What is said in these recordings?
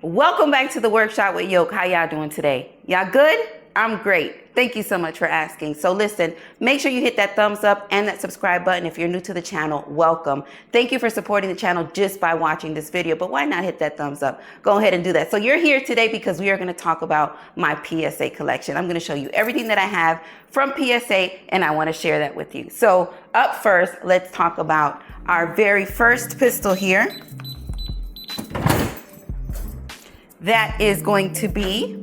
Welcome back to the workshop with Yoke. How y'all doing today? Y'all good? I'm great. Thank you so much for asking. So listen, make sure you hit that thumbs up and that subscribe button. If you're new to the channel, welcome. Thank you for supporting the channel just by watching this video, but why not hit that thumbs up? Go ahead and do that. So you're here today because we are going to talk about my PSA collection. I'm going to show you everything that I have from PSA and I want to share that with you. So up first, let's talk about our very first pistol here. That is going to be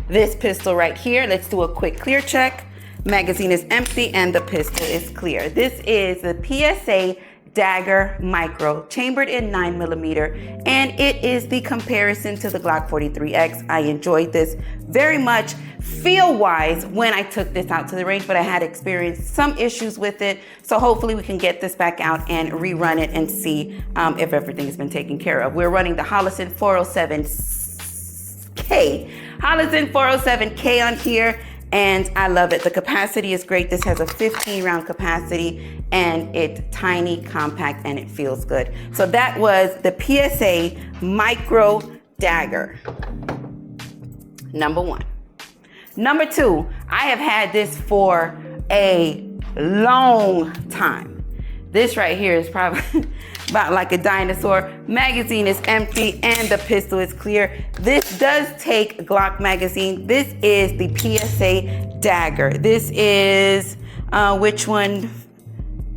this pistol right here. Let's do a quick clear check. Magazine is empty and the pistol is clear. This is the PSA Dagger Micro, chambered in 9mm, and it is the comparison to the Glock 43X. I enjoyed this very much feel-wise when I took this out to the range, but I had experienced some issues with it. So hopefully we can get this back out and rerun it and see if everything has been taken care of. We're running the Holosun 407K. Holosun 407K on here, and I love it. The capacity is great. This has a 15-round capacity, and it's tiny, compact, and it feels good. So that was the PSA Micro Dagger, number one. Number two, I have had this for a long time. This right here is probably about like a dinosaur. Magazine is empty and the pistol is clear. This does take Glock magazine. This is the PSA Dagger. This is, which one?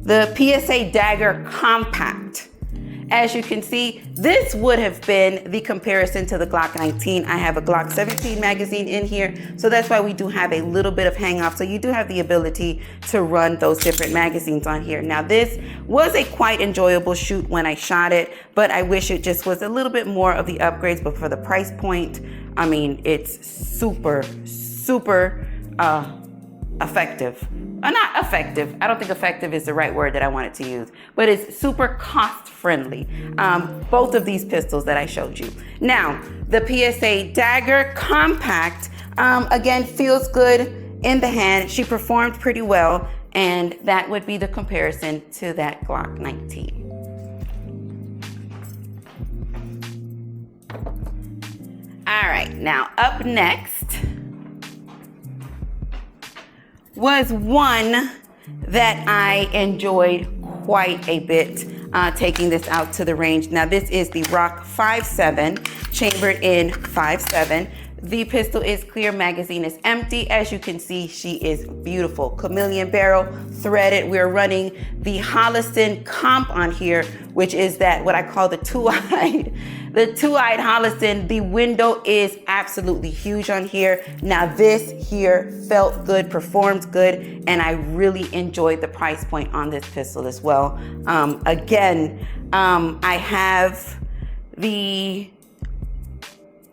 The PSA Dagger Compact. As you can see, this would have been the comparison to the Glock 19. I have a Glock 17 magazine in here, so that's why we do have a little bit of hang off. So you do have the ability to run those different magazines on here. Now this was a quite enjoyable shoot when I shot it, but I wish it just was a little bit more of the upgrades. But for the price point, I mean, it's super effective. Not effective. I don't think effective is the right word that I wanted to use, but it's super cost friendly. Both of these pistols that I showed you. Now, the PSA Dagger Compact, again, feels good in the hand. She performed pretty well, and that would be the comparison to that Glock 19. All right, now up next was one that I enjoyed quite a bit taking this out to the range. Now this is the Rock 5.7, chambered in 5.7. The pistol is clear, magazine is empty. As you can see, she is beautiful. Chameleon barrel, threaded. We're running the Holosun Comp on here, which is that what I call the two-eyed Holosun. The window is absolutely huge on here. Now this here felt good, performed good, and I really enjoyed the price point on this pistol as well. Again, I have the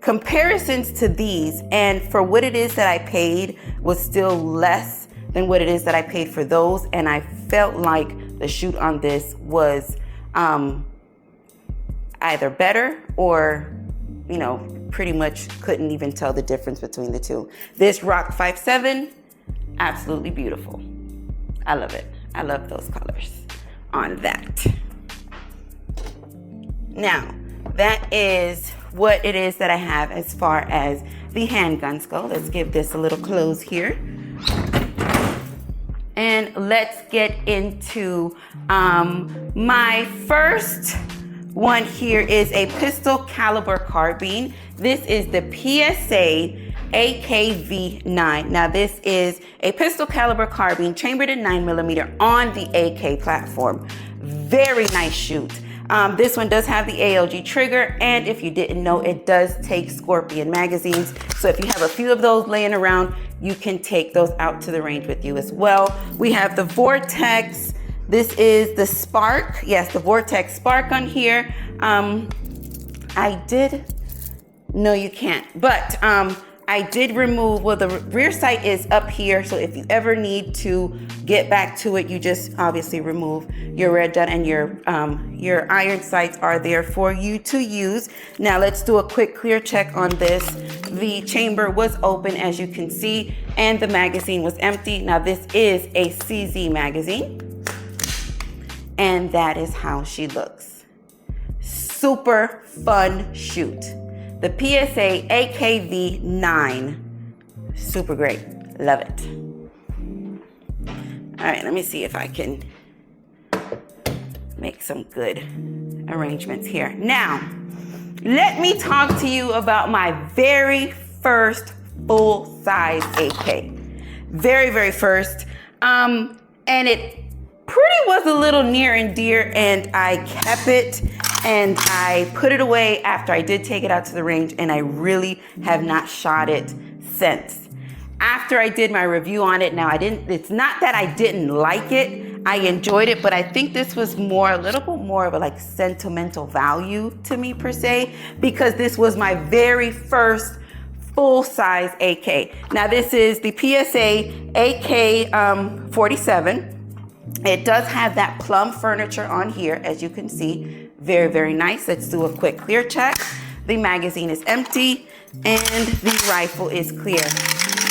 comparisons to these, and for what it is that I paid was still less than what it is that I paid for those, and I felt like the shoot on this was either better or, you know, pretty much couldn't even tell the difference between the two. This Rock 5.7, absolutely beautiful. I love it. I love those colors on that. Now, that is what it is that I have as far as the handguns go. Let's give this a little close here. And let's get into my first one here is a pistol caliber carbine. This is the PSA AK-V9. Now this is a pistol caliber carbine chambered in 9mm on the AK platform. Very nice shoot. This one does have the ALG trigger, and if you didn't know, it does take Scorpion magazines. So if you have a few of those laying around, you can take those out to the range with you as well. We have the Vortex. This is the Spark. Yes, the Vortex Spark on here. No, you can't. But I did remove, well, the rear sight is up here. So if you ever need to get back to it, you just obviously remove your red dot, and your iron sights are there for you to use. Now let's do a quick clear check on this. The chamber was open, as you can see, and the magazine was empty. Now this is a CZ magazine, and that is how she looks. super fun shoot. The PSA AK-V 9. Super great. Love it. All right, let me see if I can make some good arrangements here. Now, let me talk to you about my very first full-size AK. Very, very first. And it pretty was a little near and dear, and I kept it and I put it away after I did take it out to the range, and I really have not shot it since. After I did my review on it, now it's not that I didn't like it, I enjoyed it, but I think this was a little bit more of a like sentimental value to me per se, because this was my very first full-size AK. Now this is the PSA AK-47. It does have that plum furniture on here, as you can see. Very, very nice. Let's do a quick clear check. The magazine is empty and the rifle is clear.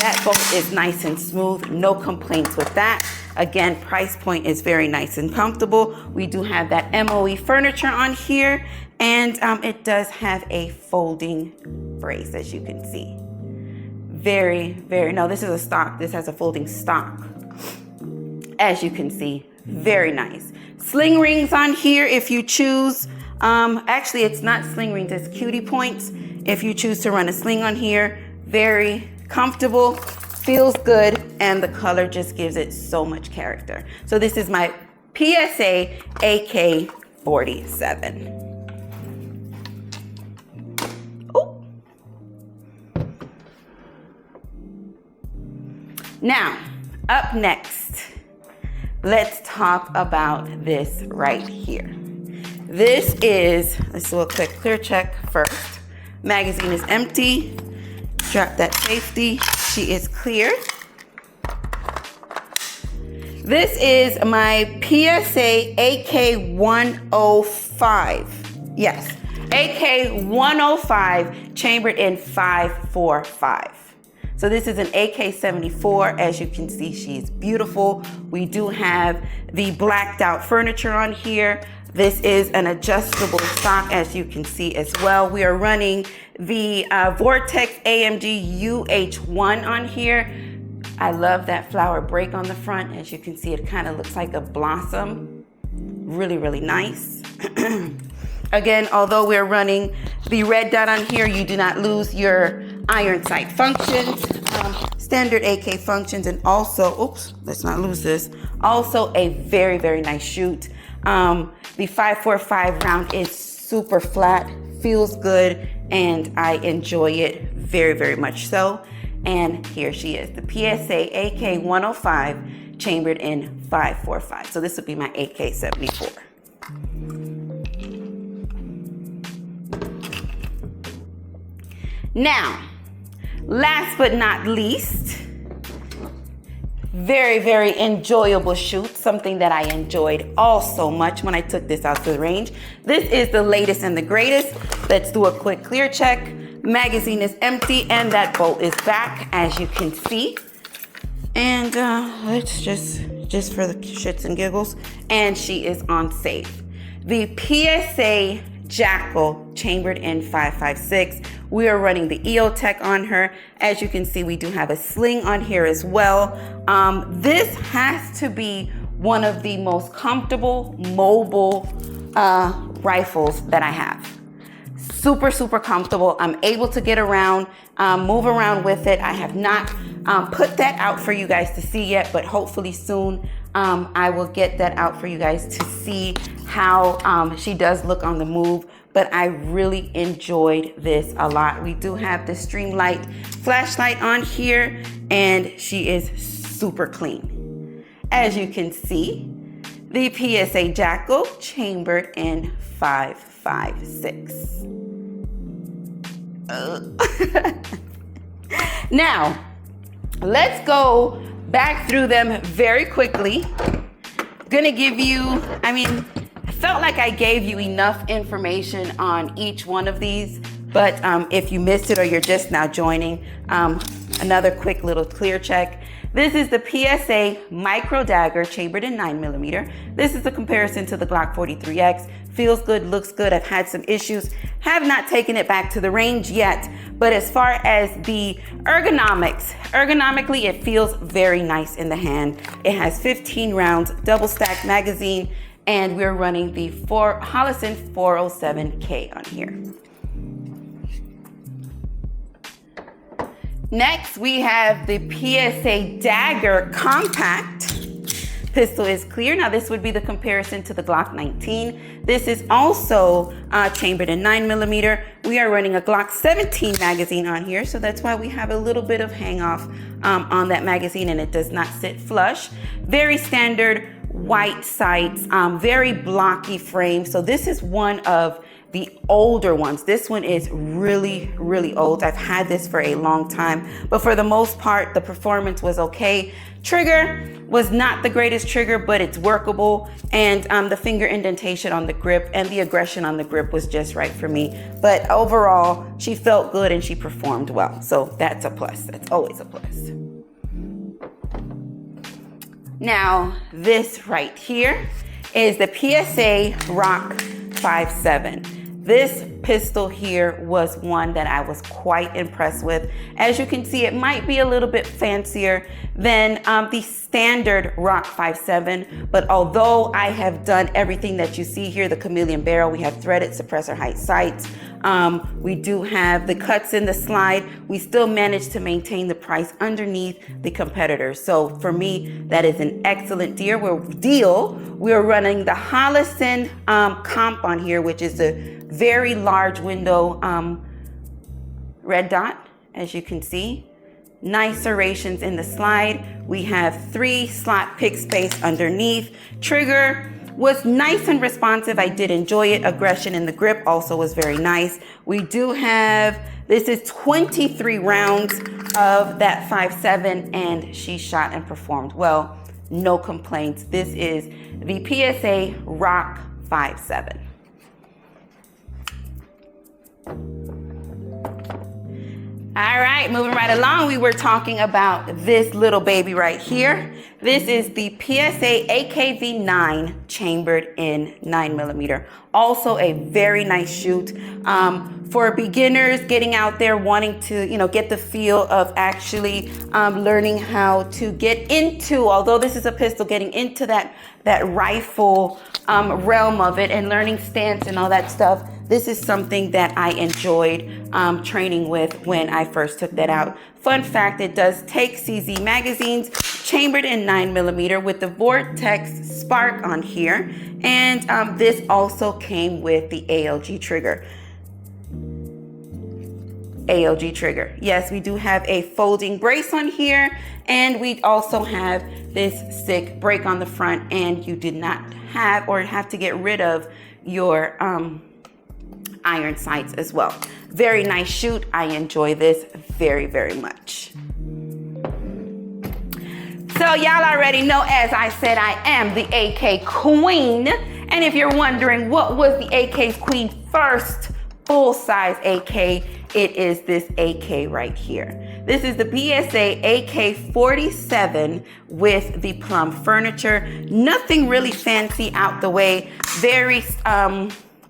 That bolt is nice and smooth. No complaints with that. Again, price point is very nice and comfortable. We do have that MOE furniture on here, and it does have a folding brace, as you can see. Very, very, no, this is a stock. This has a folding stock. As you can see, very nice. Sling rings on here if you choose. Actually, it's not sling rings, it's cutie points. If you choose to run a sling on here, very comfortable, feels good, and the color just gives it so much character. So this is my PSA AK-47. Oh. Now, up next, let's talk about this right here. This is, let's do a quick clear check first. Magazine is empty. Drop that safety. She is clear. This is my PSA AK-105. Yes, AK-105 chambered in 5.45. So this is an AK-74. As you can see, she's beautiful. We do have the blacked out furniture on here. This is an adjustable stock, as you can see as well. We are running the Vortex AMG UH1 on here. I love that flower break on the front. As you can see, it kind of looks like a blossom. Really, really nice. Again, although we're running the red dot on here, you do not lose your iron sight functions, standard AK functions, and also, oops, let's not lose this, also a very, very nice shoot. The 5.45 round is super flat, feels good, and I enjoy it very, very much so. And here she is, the PSA AK-105 chambered in 5.45. So this would be my AK-74. Now, last but not least, very, very enjoyable shoot, something that I enjoyed all so much when I took this out to the range. This is the latest and the greatest. Let's do a quick clear check. Magazine is empty and that bolt is back, as you can see. And it's just for the shits and giggles. And she is on safe. The PSA Jakl chambered in 5.56. We are running the EOTech on her. As you can see, we do have a sling on here as well. This has to be one of the most comfortable mobile rifles that I have. Super, super comfortable. I'm able to get around, move around with it. I have not put that out for you guys to see yet, but hopefully soon I will get that out for you guys to see how she does look on the move. But I really enjoyed this a lot. We do have the Streamlight flashlight on here, and she is super clean. As you can see, the PSA Jakl chambered in 5.56. Now, let's go back through them very quickly. Gonna give you, I felt like I gave you enough information on each one of these, but if you missed it or you're just now joining, another quick little clear check. This is the PSA Micro Dagger chambered in 9mm. This is a comparison to the Glock 43X. Feels good, looks good. I've had some issues. Have not taken it back to the range yet, but as far as the ergonomically, it feels very nice in the hand. It has 15 rounds, double stacked magazine, and we're running the Holosun 407K on here. Next, we have the PSA Dagger Compact. Pistol is clear. Now this would be the comparison to the Glock 19. This is also chambered in 9mm. We are running a Glock 17 magazine on here, so that's why we have a little bit of hang off on that magazine, and it does not sit flush. Very standard white sights, very blocky frame. So this is one of the older ones. This one is really, really old. I've had this for a long time, but for the most part, the performance was okay. Trigger was not the greatest trigger, but it's workable. And the finger indentation on the grip and the aggression on the grip was just right for me. But overall, she felt good and she performed well. So that's a plus. That's always a plus. Now, this right here is the PSA Rock 5.7. This pistol here was one that I was quite impressed with. As you can see, it might be a little bit fancier than the standard Rock 5.7, but although I have done everything that you see here, the chameleon barrel, we have threaded suppressor height sights, we do have the cuts in the slide, we still managed to maintain the price underneath the competitors. So for me, that is an excellent deal. We're running the Holosun comp on here, which is the very large window red dot, as you can see. Nice serrations in the slide. We have 3 slot pick space underneath. Trigger was nice and responsive. I did enjoy it. Aggression in the grip also was very nice. We do have, this is 23 rounds of that 5.7, and she shot and performed well. No complaints. This is the PSA Rock 5.7. All right, moving right along, we were talking about this little baby right here. This is the PSA AK-V 9 chambered in 9mm. Also a very nice shoot. For beginners getting out there wanting to, get the feel of actually learning how to get into, although this is a pistol, getting into that rifle realm of it and learning stance and all that stuff. This is something that I enjoyed training with when I first took that out. Fun fact, it does take CZ magazines, chambered in 9mm with the Vortex Spark on here. And this also came with the ALG trigger. ALG trigger. Yes, we do have a folding brace on here, and we also have this sick break on the front, and you did not have or have to get rid of your iron sights as well. Very nice shoot. I enjoy this very, very much. So y'all already know, as I said, I am the AK Queen. And if you're wondering what was the AK's Queen first full-size AK, it is this AK right here. This is the PSA AK-47 with the plum furniture. Nothing really fancy out the way. Very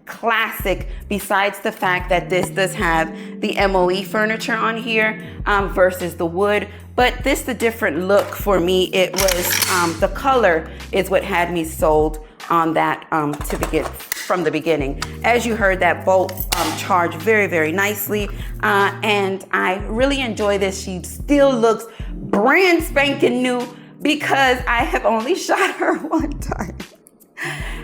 classic, besides the fact that this does have the MOE furniture on here versus the wood. But this, the different look for me, it was the color is what had me sold on that from the beginning. As you heard, that bolt charged very, very nicely, and I really enjoy this. She still looks brand spanking new because I have only shot her one time.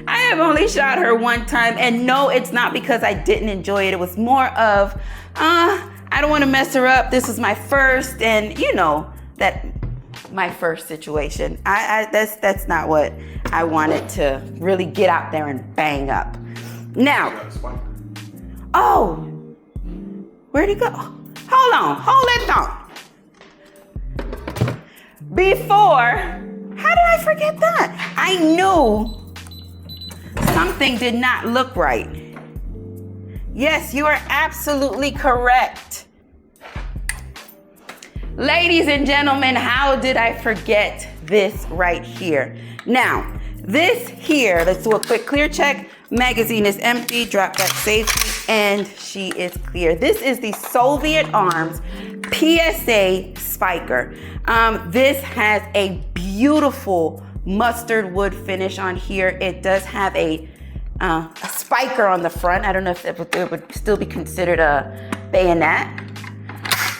I have only shot her one time, and no, it's not because I didn't enjoy it. It was more of, I don't want to mess her up. This was my first, and that my first situation. That's not what I wanted to really get out there and bang up. Now, oh, where'd he go? Hold on, hold it on. Before, how did I forget that? I knew something did not look right. Yes, you are absolutely correct. ladies and gentlemen, how did I forget this right here? Now, this here, let's do a quick clear check. Magazine is empty, drop that safety, and she is clear. This is the Soviet Arms PSA Spiker. This has a beautiful mustard wood finish on here. It does have a spiker on the front. I don't know if it would still be considered a bayonet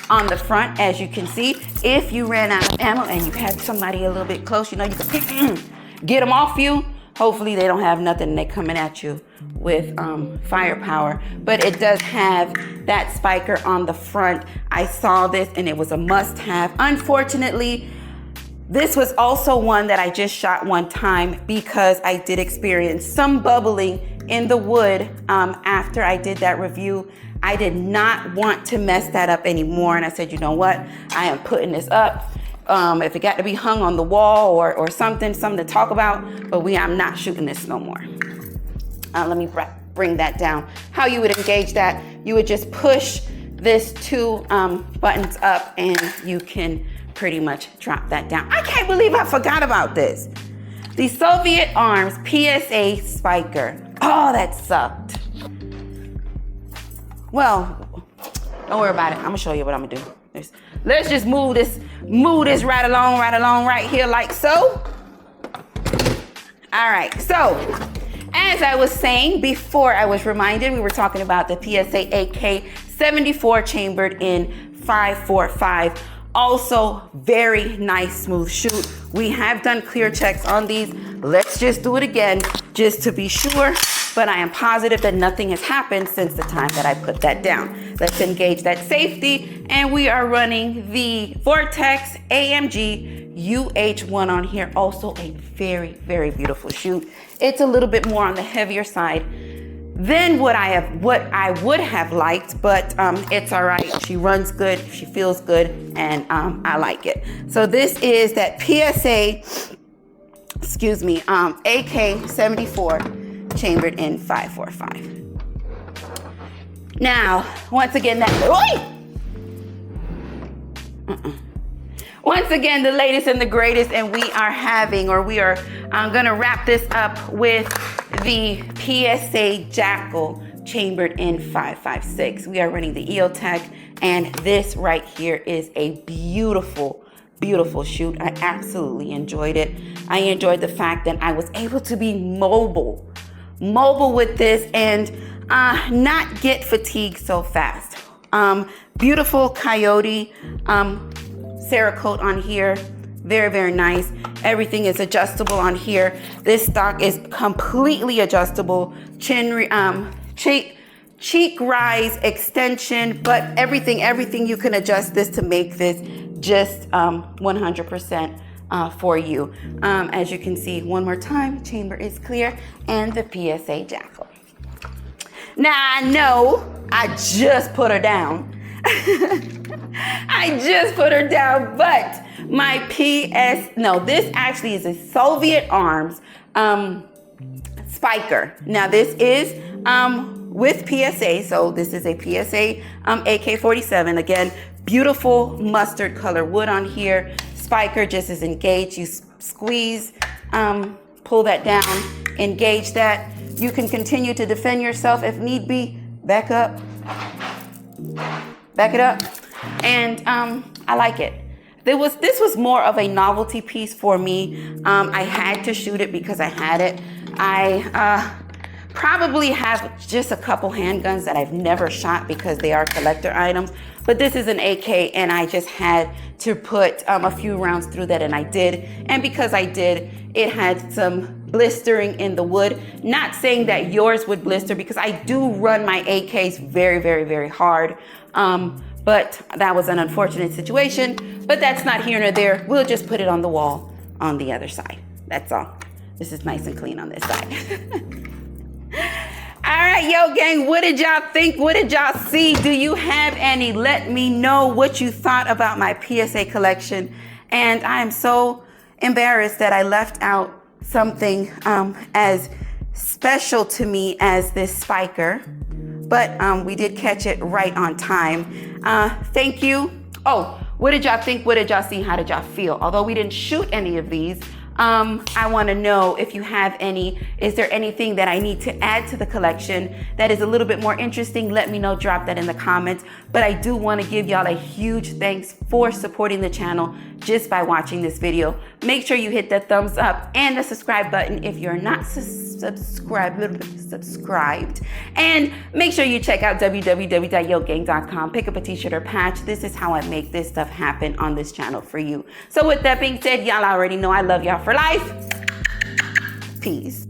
on the front. As you can see, if you ran out of ammo and you had somebody a little bit close, you know, you can get them off you. Hopefully they don't have nothing and they're coming at you with firepower, but it does have that spiker on the front. I saw this and it was a must-have. Unfortunately, this was also one that I just shot one time because I did experience some bubbling in the wood after I did that review. I did not want to mess that up anymore, and I said, you know what? I am putting this up. If it got to be hung on the wall or something to talk about, but I'm not shooting this no more. Let me bring that down. How you would engage that, you would just push this two buttons up and you can pretty much drop that down. I can't believe I forgot about this. The Soviet Arms PSA Spiker. Oh, that sucked. Well, don't worry about it. I'm gonna show you what I'm gonna do. Let's just move this right along right here like so. All right, so as I was saying before I was reminded, we were talking about the PSA AK-74 chambered in 545. Also, very nice smooth shoot. We have done clear checks on these. Let's just do it again just to be sure, but I am positive that nothing has happened since the time that I put that down. Let's engage that safety, and we are running the Vortex AMG UH1 on here. Also a very, very beautiful shoot. It's a little bit more on the heavier side than what I would have liked, but it's all right. She runs good, she feels good, and I like it. So this is that PSA, AK-74 chambered in 545. Now, once again, once again, the latest and the greatest, and we are gonna wrap this up with the PSA Jakl chambered in 556. We are running the EOTech, and this right here is a beautiful, beautiful shoot. I absolutely enjoyed it. I enjoyed the fact that I was able to be mobile with this and not get fatigued so fast. Beautiful coyote Cerakote on here. Very, very nice. Everything is adjustable on here. This stock is completely adjustable. Cheek rise extension, but everything you can adjust this to make this just 100% for you. As you can see, one more time, chamber is clear, and the PSA Jakl. Now I know I just put her down. I just put her down, but my this actually is a Soviet Arms Spiker. Now this is with PSA, so this is a PSA AK-47. Again, beautiful mustard color wood on here. Spiker just is engaged. You squeeze, pull that down, engage that. You can continue to defend yourself if need be. Back up, back it up, and I like it. This was more of a novelty piece for me. I had to shoot it because I had it. I probably have just a couple handguns that I've never shot because they are collector items, but this is an AK and I just had to put a few rounds through that, and I did. And because I did, it had some blistering in the wood. Not saying that yours would blister because I do run my AKs very, very, very hard. But that was an unfortunate situation, but that's not here nor there. We'll just put it on the wall on the other side. That's all. This is nice and clean on this side. All right, yo gang, what did y'all think? What did y'all see? Do you have any? Let me know what you thought about my PSA collection. And I am so embarrassed that I left out something as special to me as this spiker, but we did catch it right on time. Thank you. Oh, What did y'all think? What did y'all see? How did y'all feel? Although we didn't shoot any of these, I want to know if you have any. Is there anything that I need to add to the collection that is a little bit more interesting? Let me know, drop that in the comments. But I do want to give y'all a huge thanks for supporting the channel just by watching this video. Make sure you hit that thumbs up and the subscribe button if you're not subscribed. And make sure you check out www.yokegang.com. Pick up a t-shirt or patch. This is how I make this stuff happen on this channel for you. So with that being said, y'all already know I love y'all for life. Peace.